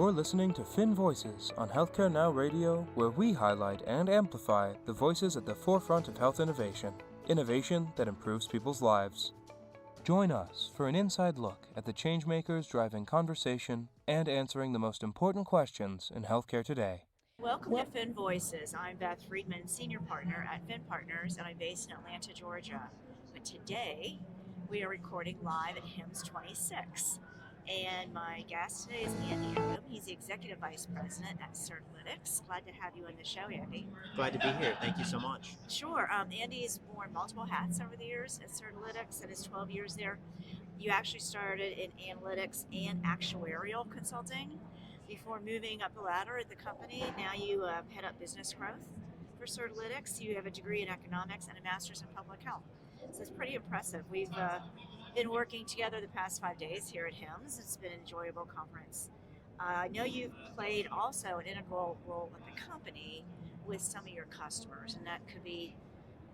You're listening to Finn Voices on Healthcare Now Radio, where we highlight and amplify the voices at the forefront of health innovation. Innovation that improves people's lives. Join us for an inside look at the changemakers driving conversation and answering the most important questions in healthcare today. Welcome to Finn Voices. I'm Beth Friedman, Senior Partner at Finn Partners, and I'm based in Atlanta, Georgia. But today, we are recording live at HIMSS26. And my guest today is Andy Ottum. He's the Executive Vice President at Certilytics. Glad to have you on the show, Andy. Glad to be here. Thank you so much. Sure. Andy's worn multiple hats over the years at Certilytics, and his 12 years there. You actually started in analytics and actuarial consulting before moving up the ladder at the company. Now you head up business growth for Certilytics. You have a degree in economics and a master's in public health. So it's pretty impressive. We've been working together the past 5 days here at HIMSS. It's been an enjoyable conference. I know you've played also an integral role at the company with some of your customers, and that could be,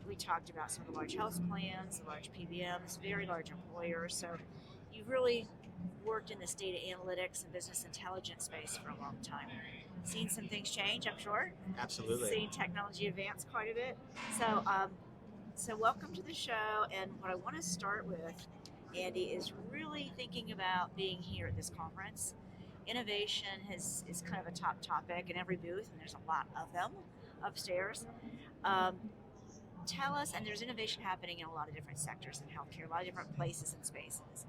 we talked about some of the large health plans, the large PBMs, very large employers. So you've really worked in this data analytics and business intelligence space for a long time. Seen some things change, I'm sure. Absolutely. Seen technology advance quite a bit. So welcome to the show. And what I want to start with, Andy, is really thinking about being here at this conference. Innovation is kind of a top topic in every booth, and there's a lot of them upstairs. Tell us, and there's innovation happening in a lot of different sectors in healthcare, a lot of different places and spaces.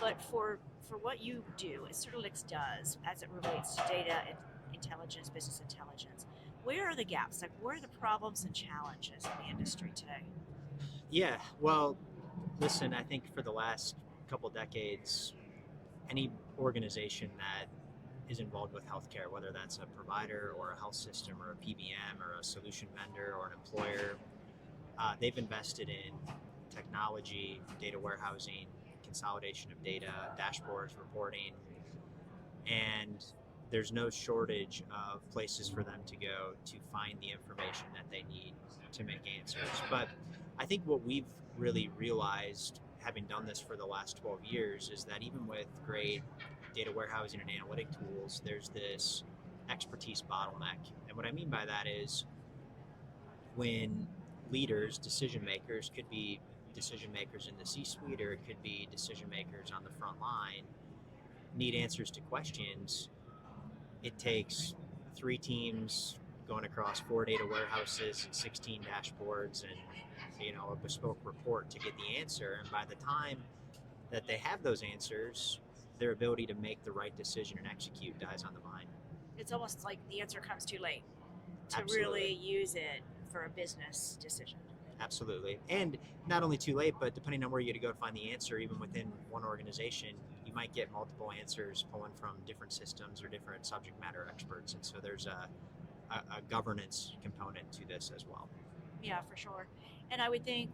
But for what you do, as Certilytics does, as it relates to data and intelligence, business intelligence, where are the gaps? Like, where are the problems and challenges in the industry today? Yeah, well, listen, I think for the last couple decades, any organization that is involved with healthcare, whether that's a provider or a health system or a PBM or a solution vendor or an employer, they've invested in technology, data warehousing, consolidation of data, dashboards, reporting, and there's no shortage of places for them to go to find the information that they need to make answers. But I think what we've really realized, having done this for the last 12 years, is that even with great data warehousing and analytic tools, there's this expertise bottleneck. And what I mean by that is when leaders, decision makers, could be decision makers in the C-suite or it could be decision makers on the front line, need answers to questions, it takes 3 teams going across 4 data warehouses and 16 dashboards and a bespoke report to get the answer. And by the time that they have those answers, their ability to make the right decision and execute dies on the vine. It's almost like the answer comes too late to Absolutely. really use it for a business decision. Absolutely. And not only too late, but depending on where you go to find the answer, even within one organization, you might get multiple answers pulling from different systems or different subject matter experts. And so there's a governance component to this as well. Yeah, for sure. And I would think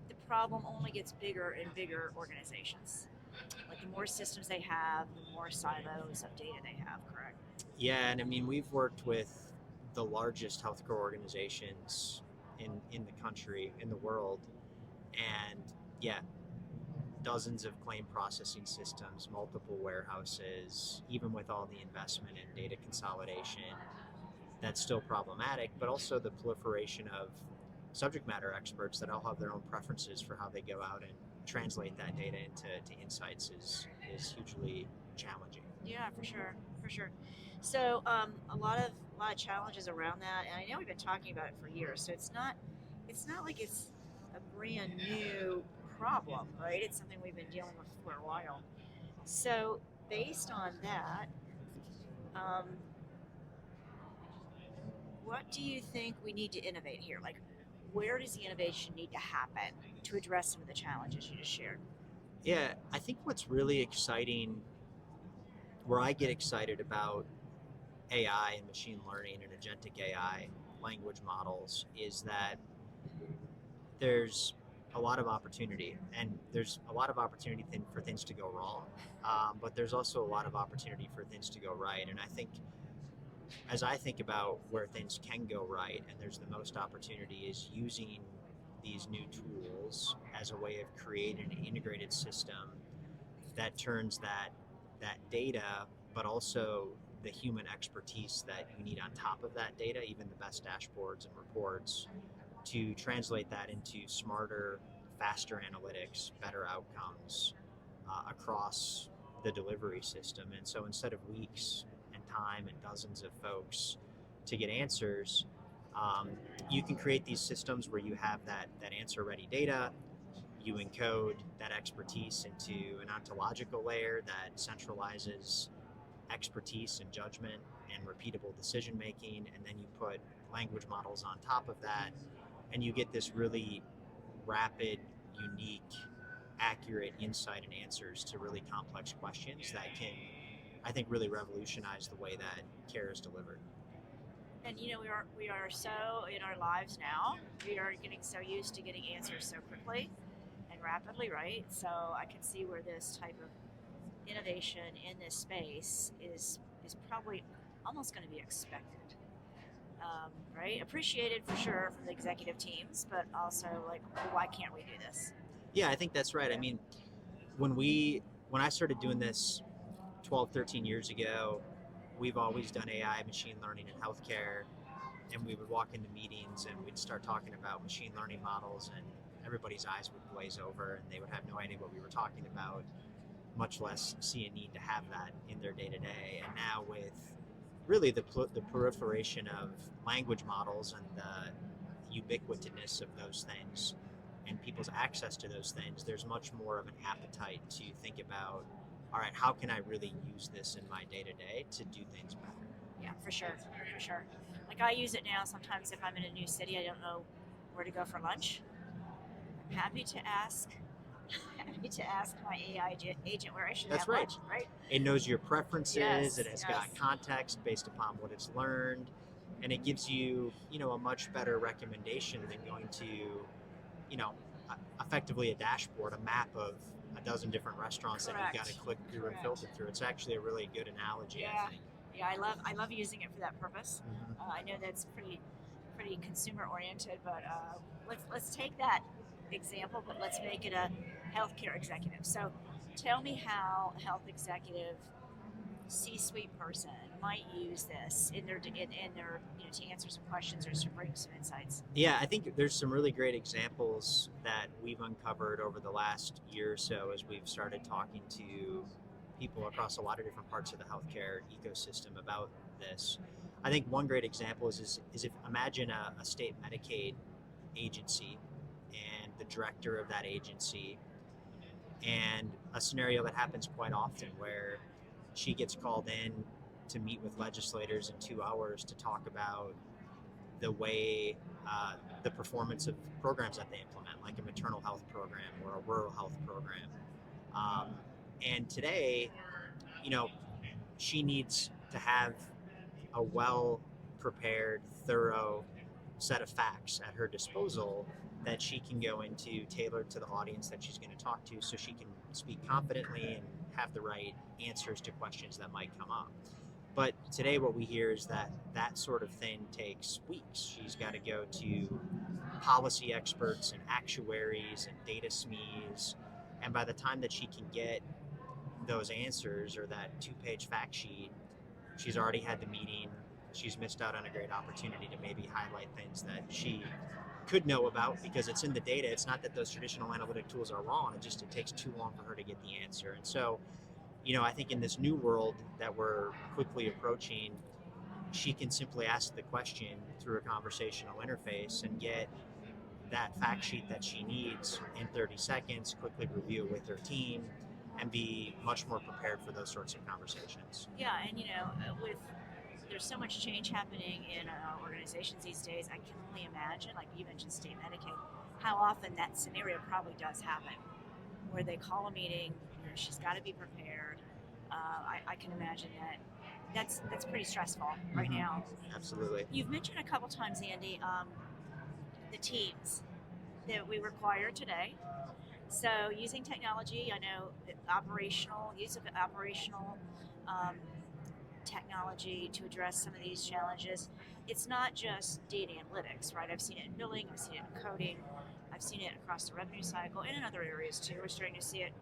the problem only gets bigger in bigger organizations. Like the more systems they have, the more silos of data they have, correct? Yeah, and I mean, we've worked with the largest healthcare organizations in the country, in the world, and yeah, dozens of claim processing systems, multiple warehouses, even with all the investment in data consolidation, that's still problematic, but also the proliferation of subject matter experts that all have their own preferences for how they go out and translate that data into insights is hugely challenging. Yeah, for sure. So a lot of challenges around that, and I know we've been talking about it for years. So it's not like it's a brand new problem, right? It's something we've been dealing with for a while. So based on that, what do you think we need to innovate here? Like, where does the innovation need to happen to address some of the challenges you just shared? Yeah, I think what's really exciting, where I get excited about AI and machine learning and agentic AI language models, is that there's a lot of opportunity, and there's a lot of opportunity for things to go wrong, but there's also a lot of opportunity for things to go right. And I think as I think about where things can go right and there's the most opportunity is using these new tools as a way of creating an integrated system that turns that data, but also the human expertise that you need on top of that data, even the best dashboards and reports, to translate that into smarter, faster analytics, better outcomes across the delivery system. And so instead of weeks and time and dozens of folks to get answers, you can create these systems where you have that answer ready data. You encode that expertise into an ontological layer that centralizes expertise and judgment and repeatable decision making, and then you put language models on top of that, and you get this really rapid, unique, accurate insight and answers to really complex questions that can, I think, really revolutionize the way that care is delivered. And we are so in our lives now, we are getting so used to getting answers so quickly and rapidly, right? So I can see where this type of innovation in this space is probably almost going to be expected, right? Appreciated for sure from the executive teams, but also like, well, why can't we do this? Yeah, I think that's right. I mean, when I started doing this 12, 13 years ago, we've always done AI, machine learning in healthcare, and we would walk into meetings and we'd start talking about machine learning models, and everybody's eyes would glaze over and they would have no idea what we were talking about, much less see a need to have that in their day-to-day. And now with really the proliferation of language models and the ubiquitousness of those things and people's access to those things, there's much more of an appetite to think about, all right, how can I really use this in my day-to-day to do things better? Yeah, for sure. Like I use it now sometimes if I'm in a new city, I don't know where to go for lunch. I'm happy to ask my AI agent where I should That's have right. lunch, right? It knows your preferences, Yes, it has got context based upon what it's learned, and it gives you, a much better recommendation than going to, effectively a dashboard, a map of a dozen different restaurants that you've got to click through and filter through. It's actually a really good analogy, Yeah. I think. Yeah, I love using it for that purpose. I know that's pretty consumer oriented, but let's take that example, but let's make it a healthcare executive. So tell me how a health executive C-suite person might use this in their to answer some questions or to bring some insights. Yeah, I think there's some really great examples that we've uncovered over the last year or so as we've started talking to people across a lot of different parts of the healthcare ecosystem about this. I think one great example is if imagine a state Medicaid agency and the director of that agency, and a scenario that happens quite often where she gets called in to meet with legislators in 2 hours to talk about the way the performance of programs that they implement, like a maternal health program or a rural health program. And today, she needs to have a well-prepared, thorough set of facts at her disposal that she can go into tailored to the audience that she's going to talk to, so she can speak confidently and have the right answers to questions that might come up. But today what we hear is that sort of thing takes weeks. She's got to go to policy experts and actuaries and data SMEs, and by the time that she can get those answers or that 2-page fact sheet, she's already had the meeting. She's missed out on a great opportunity to maybe highlight things that she could know about because it's in the data. It's not that those traditional analytic tools are wrong, it takes too long for her to get the answer. And so, I think in this new world that we're quickly approaching, she can simply ask the question through a conversational interface and get that fact sheet that she needs in 30 seconds, quickly review it with her team, and be much more prepared for those sorts of conversations. Yeah, and there's so much change happening in organizations these days. I can only imagine, like you mentioned state Medicaid, how often that scenario probably does happen, where they call a meeting, she's got to be prepared. I can imagine that's pretty stressful right now. Absolutely. You've mentioned a couple times, Andy, the teams that we require today. So using technology, I know use of operational technology to address some of these challenges. It's not just data analytics, right? I've seen it in billing, I've seen it in coding, I've seen it across the revenue cycle and in other areas too. We're starting to see it,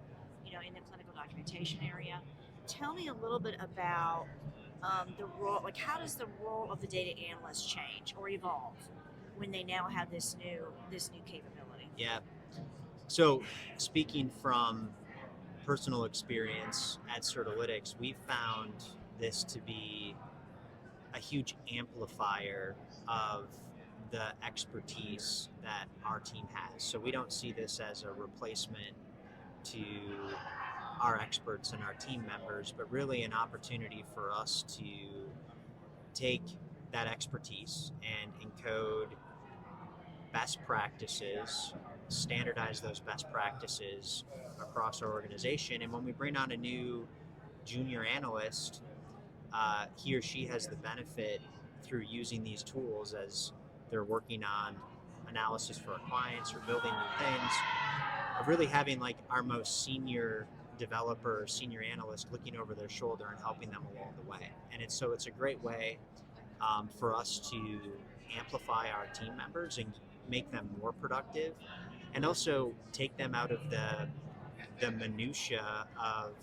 in the clinical documentation area. tell me a little bit about the role. Like, how does the role of the data analyst change or evolve when they now have this new capability? Yeah. So speaking from personal experience at Certilytics, we found this to be a huge amplifier of the expertise that our team has. So we don't see this as a replacement to our experts and our team members, but really an opportunity for us to take that expertise and encode best practices, standardize those best practices across our organization. And when we bring on a new junior analyst, he or she has the benefit through using these tools as they're working on analysis for our clients or building new things, of really having like our most senior developer, senior analyst looking over their shoulder and helping them along the way. And it's a great way for us to amplify our team members and make them more productive, and also take them out of the minutia of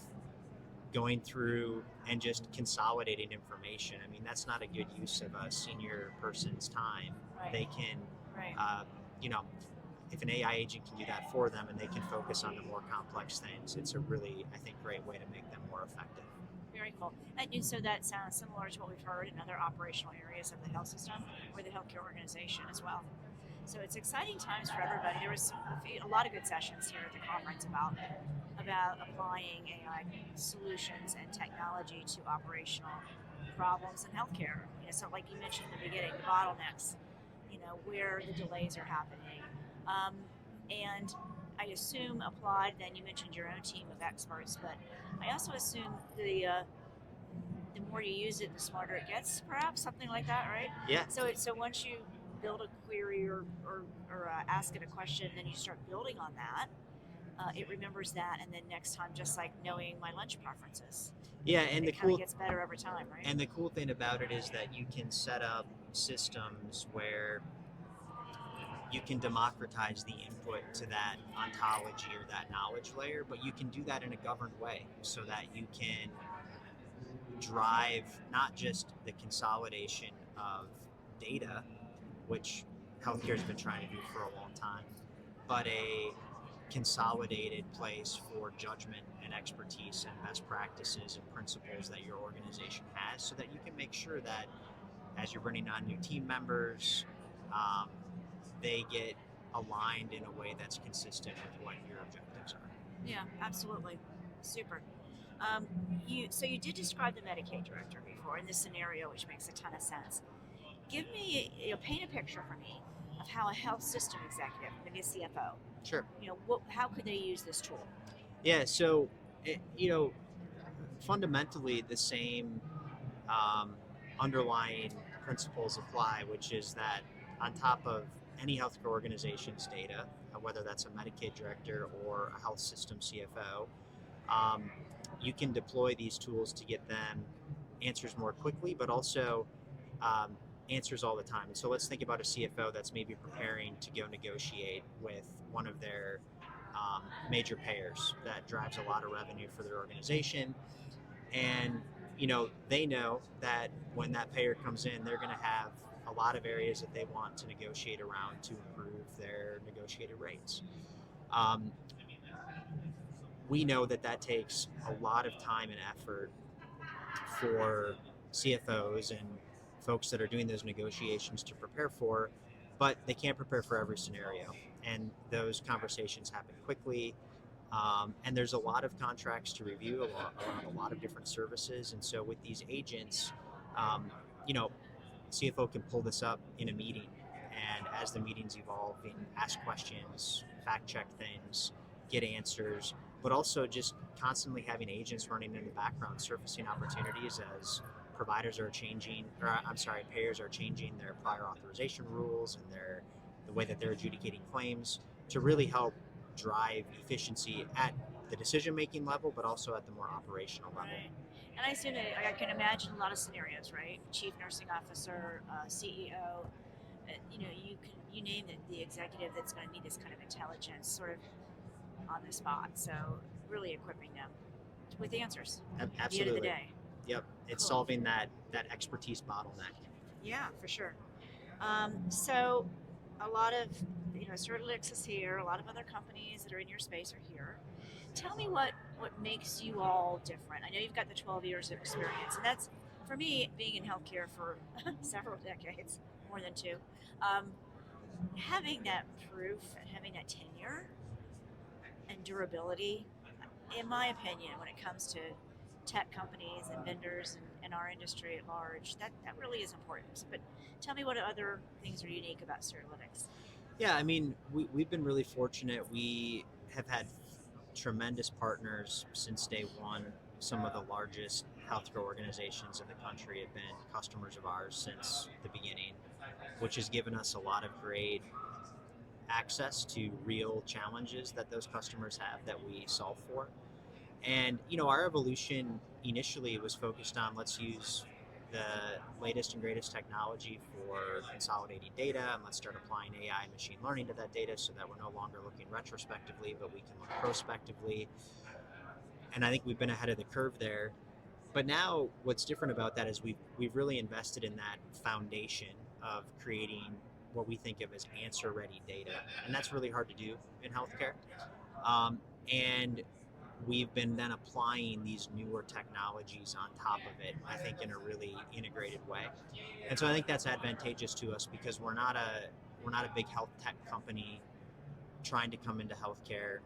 going through and just consolidating information. I mean, that's not a good use of a senior person's time. Right. They can, Right. if an AI agent can do that for them and they can focus on the more complex things, it's a really, I think, great way to make them more effective. Very cool. And so that sounds similar to what we've heard in other operational areas of the health system or the healthcare organization as well. So it's exciting times for everybody. There was a lot of good sessions here at the conference about applying AI solutions and technology to operational problems in healthcare. So like you mentioned in the beginning, the bottlenecks, where the delays are happening. And I assume applied, then you mentioned your own team of experts, but I also assume the more you use it, the smarter it gets, perhaps, something like that, right? Yeah. So once you build a query or ask it a question, then you start building on that. It remembers that, and then next time, just like knowing my lunch preferences. Yeah, and it kind of gets better over time, right? And the cool thing about it is that you can set up systems where you can democratize the input to that ontology or that knowledge layer, but you can do that in a governed way so that you can drive not just the consolidation of data, which healthcare has been trying to do for a long time, but a consolidated place for judgment and expertise and best practices and principles that your organization has, so that you can make sure that as you're bringing on new team members, they get aligned in a way that's consistent with what your objectives are. Yeah, absolutely. Super. You did describe the Medicaid director before in this scenario, which makes a ton of sense. Give me, paint a picture for me of how a health system executive, maybe a CFO, Sure. How could they use this tool? Yeah, so, fundamentally the same underlying principles apply, which is that on top of any healthcare organization's data, whether that's a Medicaid director or a health system CFO, you can deploy these tools to get them answers more quickly, but also answers all the time. And so let's think about a CFO that's maybe preparing to go negotiate with one of their major payers that drives a lot of revenue for their organization. And, they know that when that payer comes in, they're going to have a lot of areas that they want to negotiate around to improve their negotiated rates. We know that takes a lot of time and effort for CFOs and folks that are doing those negotiations to prepare for, but they can't prepare for every scenario. And those conversations happen quickly. And there's a lot of contracts to review around a lot of different services. And so with these agents, CFO can pull this up in a meeting. And as the meetings evolve, ask questions, fact check things, get answers, but also just constantly having agents running in the background, surfacing opportunities as payers are changing their prior authorization rules and the way that they're adjudicating claims, to really help drive efficiency at the decision-making level, but also at the more operational level. Right. And I assume that I can imagine a lot of scenarios, right? Chief nursing officer, CEO, you name it, the executive that's going to need this kind of intelligence sort of on the spot. So really equipping them. with answers at the end of Absolutely. the day. Yep. It's Cool. solving that expertise bottleneck. Yeah, for sure. So a lot of, Certilytics is here. A lot of other companies that are in your space are here. Tell me what makes you all different. I know you've got the 12 years of experience, and that's, for me, being in healthcare for several decades, more than two. Um, Having that proof and having that tenure and durability, in my opinion, when it comes to tech companies and vendors and our industry at large, that really is important. But tell me what other things are unique about Certilytics. Yeah, I mean, we've been really fortunate. We have had tremendous partners since day one. Some of the largest healthcare organizations in the country have been customers of ours since the beginning, which has given us a lot of great access to real challenges that those customers have that we solve for. And our evolution initially was focused on, let's use the latest and greatest technology for consolidating data, and let's start applying AI and machine learning to that data so that we're no longer looking retrospectively, but we can look prospectively. And I think we've been ahead of the curve there. But now what's different about that is we've really invested in that foundation of creating what we think of as answer ready data. And that's really hard to do in healthcare. And we've been then applying these newer technologies on top of it, I think, in a really integrated way. And so I think that's advantageous to us because we're not a big health tech company trying to come into healthcare,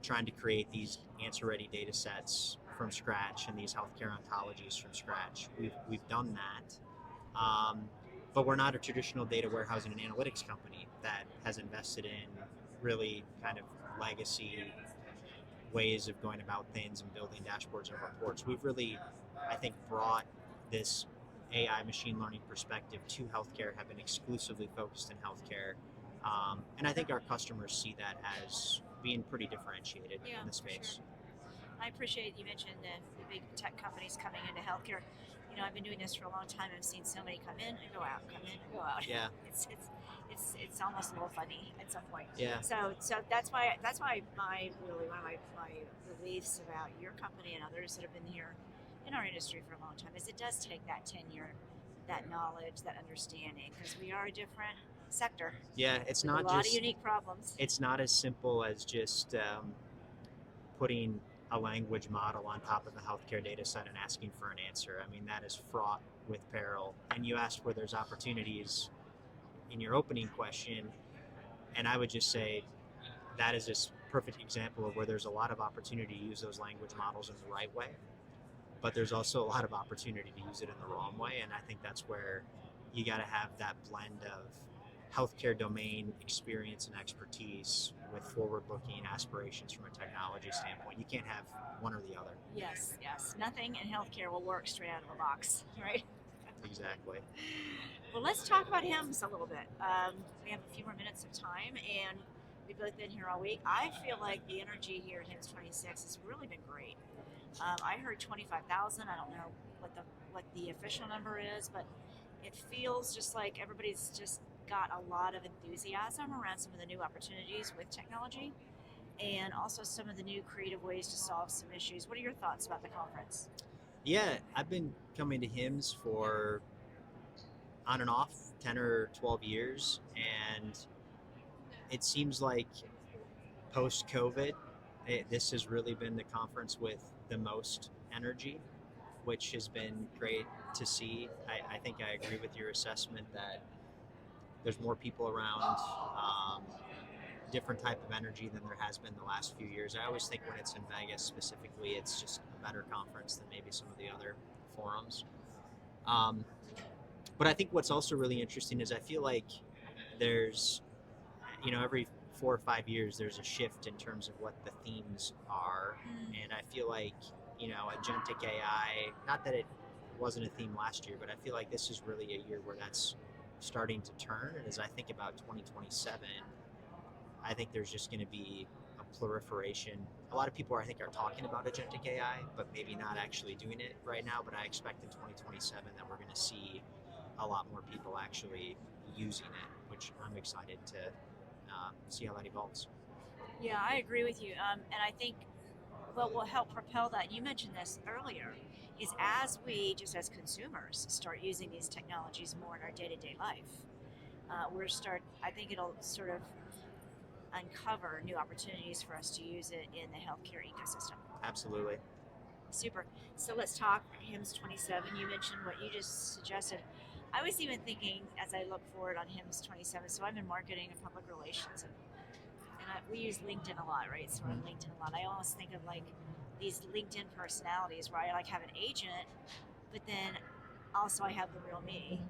trying to create these answer ready data sets from scratch and these healthcare ontologies from scratch. We've done that. But we're not a traditional data warehousing and analytics company that has invested in really kind of legacy ways of going about things and building dashboards and reports. We've really, I think, brought this AI machine learning perspective to healthcare, have been exclusively focused in healthcare. And I think our customers see that as being pretty differentiated in the space. Sure. I appreciate you mentioned the big tech companies coming into healthcare. I've been doing this for a long time. I've seen so many come in and go out, come in and go out. Yeah. It's almost a little funny at some point. Yeah. So that's why my really one of my beliefs about your company and others that have been here in our industry for a long time is it does take that tenure, that knowledge, that understanding, because we are a different sector. Yeah, it's with not a lot just of unique problems. It's not as simple as just putting a language model on top of a healthcare data set and asking for an answer. I mean, that is fraught with peril. And you asked where there's opportunities in your opening question, and I would just say that is this perfect example of where there's a lot of opportunity to use those language models in the right way, but there's also a lot of opportunity to use it in the wrong way. And I think that's where you got to have that blend of healthcare domain experience and expertise with forward-looking aspirations from a technology standpoint. You can't have one or the other. Yes. Nothing in healthcare will work straight out of the box, right? Exactly. Well, let's talk about HIMSS a little bit. We have a few more minutes of time, and we've both been here all week. I feel like the energy here at HIMSS26 has really been great. I heard 25,000. I don't know what the official number is, but it feels just like everybody's just got a lot of enthusiasm around some of the new opportunities with technology and also some of the new creative ways to solve some issues. What are your thoughts about the conference? Yeah, I've been coming to HIMSS for on and off 10 or 12 years, and it seems like post-COVID, this has really been the conference with the most energy, which has been great to see. I think I agree with your assessment that there's more people around, different type of energy than there has been the last few years. I always think when it's in Vegas specifically, it's just a better conference than maybe some of the other forums. But I think what's also really interesting is I feel like there's, every 4 or 5 years, there's a shift in terms of what the themes are. And I feel like, agentic AI, not that it wasn't a theme last year, but I feel like this is really a year where that's starting to turn. And as I think about 2027, I think there's just going to be a proliferation. A lot of people, I think, are talking about agentic AI, but maybe not actually doing it right now. But I expect in 2027 that we're going to see a lot more people actually using it, which I'm excited to see how that evolves. Yeah, I agree with you. And I think what will help propel that, you mentioned this earlier, is as we, just as consumers, start using these technologies more in our day-to-day life, I think it'll sort of uncover new opportunities for us to use it in the healthcare ecosystem. Absolutely. Super. So let's talk HIMSS27. You mentioned what you just suggested. I was even thinking as I look forward on HIMSS27, so I'm in marketing and public relations, and we use LinkedIn a lot, right? So we're on LinkedIn a lot. I almost think of like these LinkedIn personalities where I like have an agent, but then also I have the real me.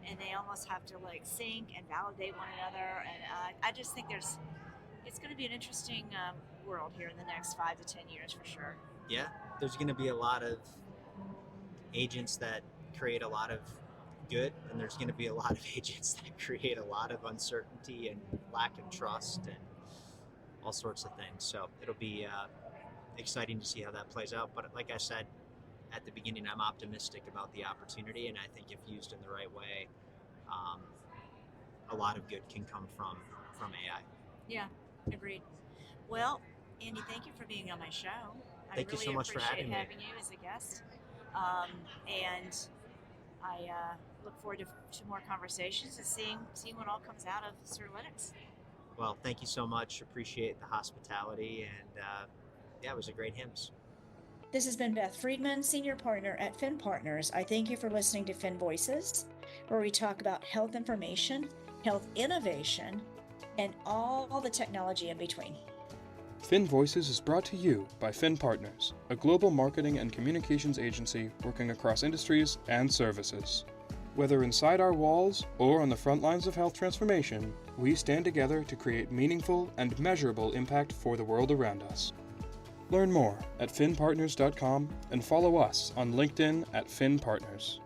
And they almost have to like sync and validate one another. And I just think it's going to be an interesting world here in the next 5 to 10 years for sure. Yeah, there's going to be a lot of agents that create a lot of good, and there's going to be a lot of agents that create a lot of uncertainty and lack of trust and all sorts of things. So it'll be exciting to see how that plays out. But like I said at the beginning, I'm optimistic about the opportunity, and I think if used in the right way, a lot of good can come from AI. Yeah, agreed. Well, Andy, thank you for being on my show. Thank you so much for having me. I really appreciate having you as a guest. And I look forward to more conversations and seeing what all comes out of Certilytics. Well, thank you so much. Appreciate the hospitality, and it was a great HIMSS. This has been Beth Friedman, Senior Partner at Finn Partners. I thank you for listening to Finn Voices, where we talk about health information, health innovation, and all the technology in between. Finn Voices is brought to you by Finn Partners, a global marketing and communications agency working across industries and services. Whether inside our walls or on the front lines of health transformation, we stand together to create meaningful and measurable impact for the world around us. Learn more at finnpartners.com and follow us on LinkedIn at Finn Partners.